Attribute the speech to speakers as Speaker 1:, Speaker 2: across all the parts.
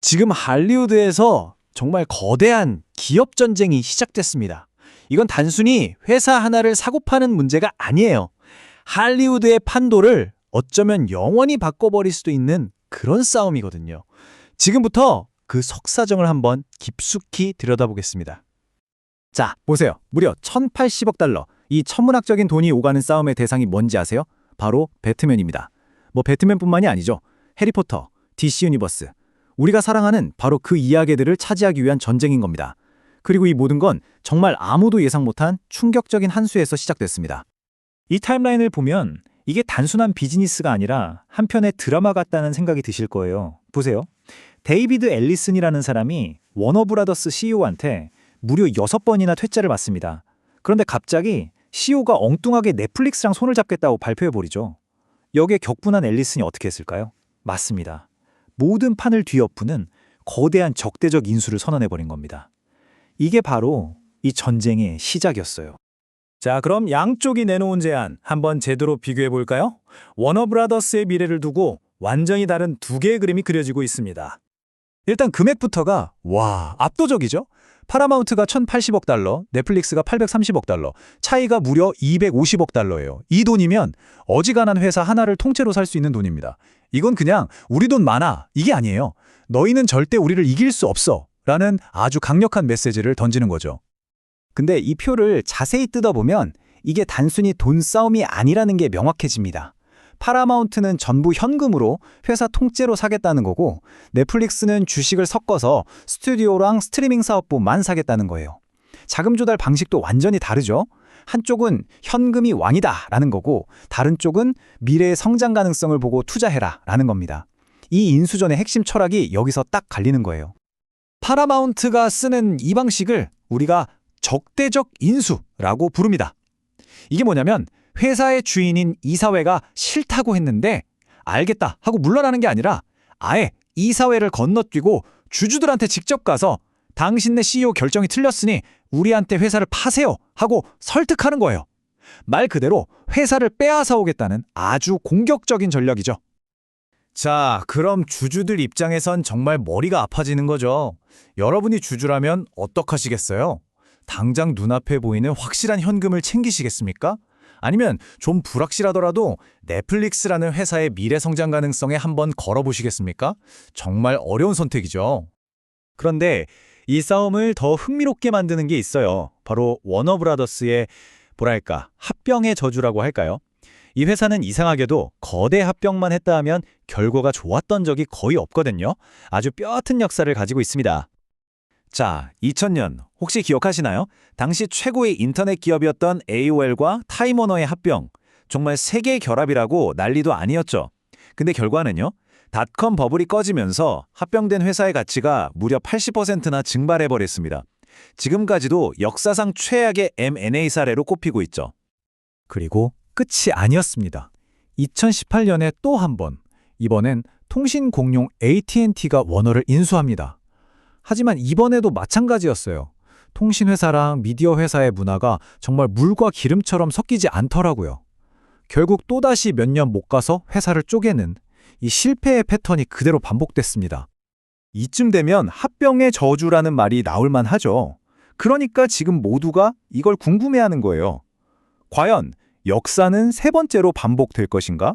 Speaker 1: 지금 할리우드에서 정말 거대한 기업 전쟁이 시작됐습니다. 이건 단순히 회사 하나를 사고 파는 문제가 아니에요. 할리우드의 판도를 어쩌면 영원히 바꿔버릴 수도 있는 그런 싸움이거든요. 지금부터 그 속사정을 한번 깊숙이 들여다보겠습니다. 자, 보세요. 무려 1,080억 달러. 이 천문학적인 돈이 오가는 싸움의 대상이 뭔지 아세요? 바로 배트맨입니다. 뭐 배트맨뿐만이 아니죠. 해리포터, DC 유니버스. 우리가 사랑하는 바로 그 이야기들을 차지하기 위한 전쟁인 겁니다. 그리고 이 모든 건 정말 아무도 예상 못한 충격적인 한 수에서 시작됐습니다.
Speaker 2: 이 타임라인을 보면 이게 단순한 비즈니스가 아니라 한편의 드라마 같다는 생각이 드실 거예요. 보세요. 데이비드 앨리슨이라는 사람이 워너브라더스 CEO한테 무려 6번이나 퇴짜를 받습니다. 그런데 갑자기 CEO가 엉뚱하게 넷플릭스랑 손을 잡겠다고 발표해버리죠. 여기에 격분한 앨리슨이 어떻게 했을까요? 맞습니다. 모든 판을 뒤엎는 거대한 적대적 인수를 선언해버린 겁니다. 이게 바로 이 전쟁의 시작이었어요. 자, 그럼 양쪽이 내놓은 제안 한번 제대로 비교해볼까요? 워너브라더스의 미래를 두고 완전히 다른 두 개의 그림이 그려지고 있습니다.
Speaker 3: 일단 금액부터가 압도적이죠? 파라마운트가 1,080억 달러, 넷플릭스가 830억 달러, 차이가 무려 250억 달러예요. 이 돈이면 어지간한 회사 하나를 통째로 살 수 있는 돈입니다. 이건 그냥 우리 돈 많아, 이게 아니에요. 너희는 절대 우리를 이길 수 없어 라는 아주 강력한 메시지를 던지는 거죠.
Speaker 1: 근데 이 표를 자세히 뜯어보면 이게 단순히 돈 싸움이 아니라는 게 명확해집니다. 파라마운트는 전부 현금으로 회사 통째로 사겠다는 거고, 넷플릭스는 주식을 섞어서 스튜디오랑 스트리밍 사업부만 사겠다는 거예요. 자금 조달 방식도 완전히 다르죠. 한쪽은 현금이 왕이다 라는 거고, 다른 쪽은 미래의 성장 가능성을 보고 투자해라 라는 겁니다. 이 인수전의 핵심 철학이 여기서 딱 갈리는 거예요.
Speaker 3: 파라마운트가 쓰는 이 방식을 우리가 적대적 인수라고 부릅니다. 이게 뭐냐면 회사의 주인인 이사회가 싫다고 했는데 알겠다 하고 물러나는 게 아니라 아예 이사회를 건너뛰고 주주들한테 직접 가서 당신네 CEO 결정이 틀렸으니 우리한테 회사를 파세요 하고 설득하는 거예요. 말 그대로 회사를 빼앗아 오겠다는 아주 공격적인 전략이죠. 자, 그럼 주주들 입장에선 정말 머리가 아파지는 거죠. 여러분이 주주라면 어떡하시겠어요? 당장 눈앞에 보이는 확실한 현금을 챙기시겠습니까? 아니면 좀 불확실하더라도 넷플릭스라는 회사의 미래 성장 가능성에 한번 걸어보시겠습니까? 정말 어려운 선택이죠.
Speaker 2: 그런데 이 싸움을 더 흥미롭게 만드는 게 있어요. 바로 워너브라더스의 합병의 저주라고 할까요? 이 회사는 이상하게도 거대 합병만 했다 하면 결과가 좋았던 적이 거의 없거든요. 아주 뼈아픈 역사를 가지고 있습니다. 자, 2000년 혹시 기억하시나요? 당시 최고의 인터넷 기업이었던 AOL과 타임워너의 합병. 정말 세계의 결합이라고 난리도 아니었죠. 근데 결과는요? 닷컴 버블이 꺼지면서 합병된 회사의 가치가 무려 80%나 증발해버렸습니다. 지금까지도 역사상 최악의 M&A 사례로 꼽히고 있죠.
Speaker 3: 그리고 끝이 아니었습니다. 2018년에 또 한 번, 이번엔 통신 공룡 AT&T가 워너를 인수합니다. 하지만 이번에도 마찬가지였어요. 통신회사랑 미디어 회사의 문화가 정말 물과 기름처럼 섞이지 않더라고요. 결국 또다시 몇 년 못 가서 회사를 쪼개는 이 실패의 패턴이 그대로 반복됐습니다.
Speaker 2: 이쯤 되면 합병의 저주라는 말이 나올 만하죠. 그러니까 지금 모두가 이걸 궁금해하는 거예요. 과연 역사는 세 번째로 반복될 것인가?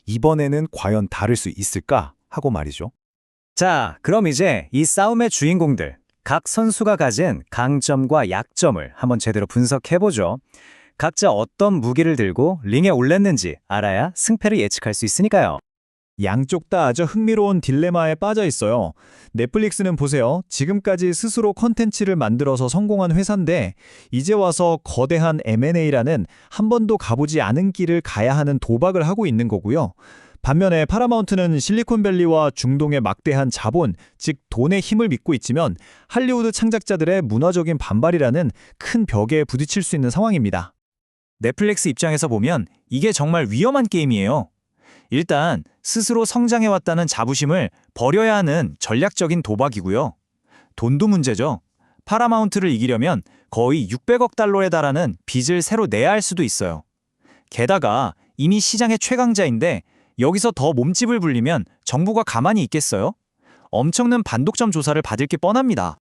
Speaker 2: 이번에는 과연 다를 수 있을까? 하고 말이죠.
Speaker 1: 자, 그럼 이제 이 싸움의 주인공들, 각 선수가 가진 강점과 약점을 한번 제대로 분석해보죠. 각자 어떤 무기를 들고 링에 올랐는지 알아야 승패를 예측할 수 있으니까요.
Speaker 2: 양쪽 다 아주 흥미로운 딜레마에 빠져 있어요. 넷플릭스는 보세요. 지금까지 스스로 컨텐츠를 만들어서 성공한 회사인데 이제 와서 거대한 M&A라는 한 번도 가보지 않은 길을 가야 하는 도박을 하고 있는 거고요. 반면에 파라마운트는 실리콘밸리와 중동의 막대한 자본, 즉 돈의 힘을 믿고 있지만 할리우드 창작자들의 문화적인 반발이라는 큰 벽에 부딪힐 수 있는 상황입니다.
Speaker 1: 넷플릭스 입장에서 보면 이게 정말 위험한 게임이에요. 일단 스스로 성장해왔다는 자부심을 버려야 하는 전략적인 도박이고요. 돈도 문제죠. 파라마운트를 이기려면 거의 600억 달러에 달하는 빚을 새로 내야 할 수도 있어요. 게다가 이미 시장의 최강자인데 여기서 더 몸집을 불리면 정부가 가만히 있겠어요?
Speaker 3: 엄청난 반독점 조사를 받을 게 뻔합니다.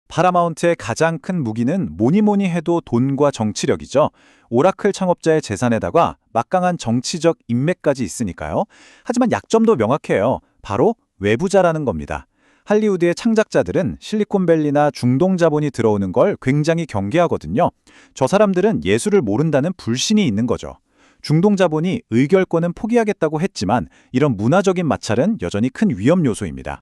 Speaker 3: 파라마운트의 가장 큰 무기는 뭐니 해도 돈과 정치력이죠. 오라클 창업자의 재산에다가 막강한 정치적 인맥까지 있으니까요. 하지만 약점도 명확해요. 바로 외부자라는 겁니다. 할리우드의 창작자들은 실리콘밸리나 중동 자본이 들어오는 걸 굉장히 경계하거든요. 저 사람들은 예술을 모른다는 불신이 있는 거죠. 중동 자본이 의결권은 포기하겠다고 했지만 이런 문화적인 마찰은 여전히 큰 위험 요소입니다.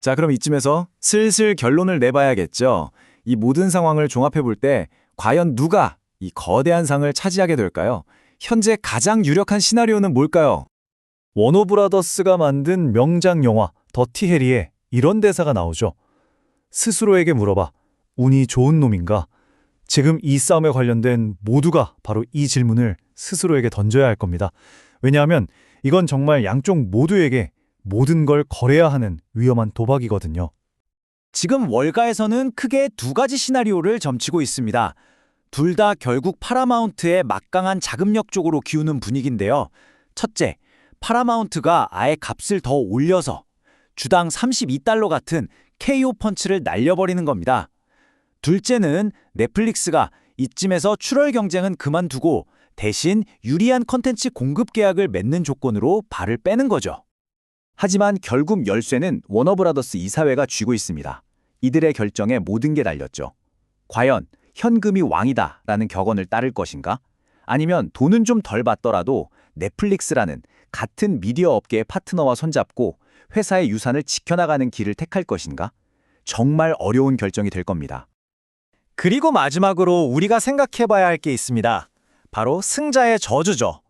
Speaker 3: 자, 그럼 이쯤에서 슬슬 결론을 내봐야겠죠. 이 모든 상황을 종합해 볼 때 과연 누가 이 거대한 상을 차지하게 될까요? 현재 가장 유력한 시나리오는 뭘까요?
Speaker 2: 워너브라더스가 만든 명작 영화 더티 해리에 이런 대사가 나오죠. 스스로에게 물어봐. 운이 좋은 놈인가? 지금 이 싸움에 관련된 모두가 바로 이 질문을 스스로에게 던져야 할 겁니다. 왜냐하면 이건 정말 양쪽 모두에게 모든 걸 걸어야 하는 위험한 도박이거든요.
Speaker 3: 지금 월가에서는 크게 두 가지 시나리오를 점치고 있습니다. 둘 다 결국 파라마운트의 막강한 자금력 쪽으로 기우는 분위기인데요. 첫째, 파라마운트가 아예 값을 더 올려서 주당 32달러 같은 KO 펀치를 날려버리는 겁니다. 둘째는 넷플릭스가 이쯤에서 출혈 경쟁은 그만두고 대신 유리한 컨텐츠 공급 계약을 맺는 조건으로 발을 빼는 거죠. 하지만 결국 열쇠는 워너브라더스 이사회가 쥐고 있습니다. 이들의 결정에 모든 게 달렸죠. 과연 현금이 왕이다라는 격언을 따를 것인가? 아니면 돈은 좀 덜 받더라도 넷플릭스라는 같은 미디어 업계의 파트너와 손잡고 회사의 유산을 지켜나가는 길을 택할 것인가? 정말 어려운 결정이 될 겁니다.
Speaker 1: 그리고 마지막으로 우리가 생각해봐야 할 게 있습니다. 바로 승자의 저주죠.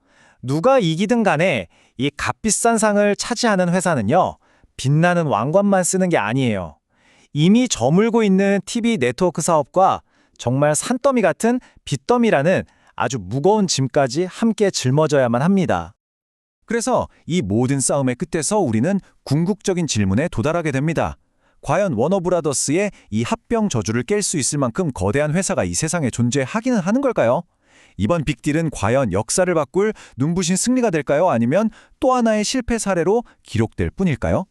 Speaker 1: 누가 이기든 간에 이 값비싼 상을 차지하는 회사는요, 빛나는 왕관만 쓰는 게 아니에요. 이미 저물고 있는 TV 네트워크 사업과 정말 산더미 같은 빚더미라는 아주 무거운 짐까지 함께 짊어져야만 합니다.
Speaker 3: 그래서 이 모든 싸움의 끝에서 우리는 궁극적인 질문에 도달하게 됩니다. 과연 워너브라더스의 이 합병 저주를 깰 수 있을 만큼 거대한 회사가 이 세상에 존재하기는 하는 걸까요? 이번 빅딜은 과연 역사를 바꿀 눈부신 승리가 될까요? 아니면 또 하나의 실패 사례로 기록될 뿐일까요?